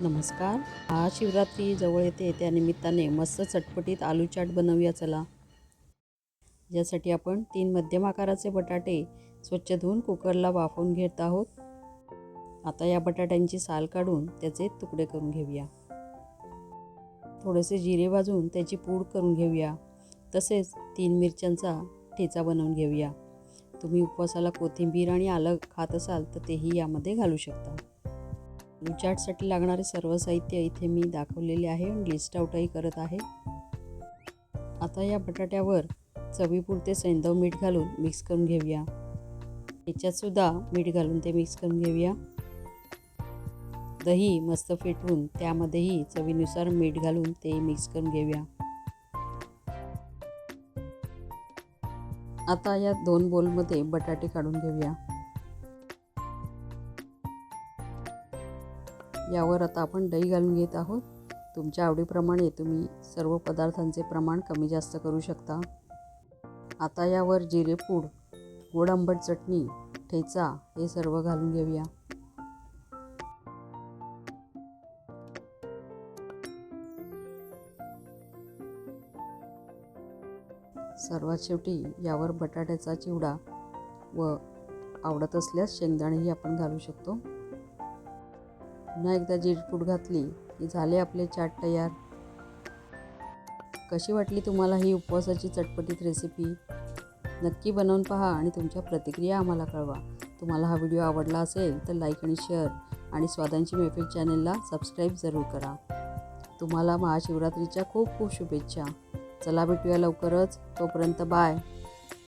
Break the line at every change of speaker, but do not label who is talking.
नमस्कार. महाशिवरात्री जवळ येते, त्यानिमित्ताने मस्त चटपटीत आलू चाट बनवूया चला. यासाठी आपण 3 मध्यम आकाराचे बटाटे स्वच्छ धुवून कुकरला वाफवून घेत आहोत. आता या बटाट्यांची साल काढून त्याचे तुकडे करून घेऊया. थोडेसे जिरे भाजून त्याची पूड करून घेऊया. तसेच 3 मिरच्यांचा ठेचा बनवून घेऊया. तुम्ही उपवासाला कोथिंबीर आणि आलं खात असाल तर तेही यामध्ये घालू शकता. आलू चाटसाठी लागणारे सर्व साहित्य इथे मी दाखवलेले आहे आणि लिस्ट आउटही करत आहे. आता या बटाट्यावर चवीपुरते सैंधव मीठ घालून मिक्स करून घेऊया. याच्यात सुद्धा मीठ घालून ते मिक्स करून घेऊया. दही मस्त फेटवून त्यामध्येही चवीनुसार मीठ घालून ते मिक्स करून घेऊया. आता या 2 बोलमध्ये बटाटे काढून घेऊया. यावर आता आपण दही घालून घेत आहोत. तुमच्या आवडीप्रमाणे तुम्ही सर्व पदार्थांचे प्रमाण कमी जास्त करू शकता. आता यावर जिरेपूड, गोड आंबट चटणी, ठेचा हे सर्व घालून घेऊया. सर्वात शेवटी यावर बटाट्याचा चिवडा व आवडत असल्यास शेंगदाणेही आपण घालू शकतो. पुन्हा एकदा जिरेपूड घातली की झाले आपले चाट तयार. कशी वाटली तुम्हाला ही उपवासाची चटपटीत रेसिपी? नक्की बनवून पहा आणि तुमच्या प्रतिक्रिया आम्हाला कळवा. तुम्हाला हा व्हिडिओ आवडला असेल तर लाईक आणि शेअर आणि स्वादांची मैफिल चॅनलला सबस्क्राईब जरूर करा. तुम्हाला महाशिवरात्रीच्या खूप खूप शुभेच्छा. चला भेटूया लवकरच. तोपर्यंत बाय.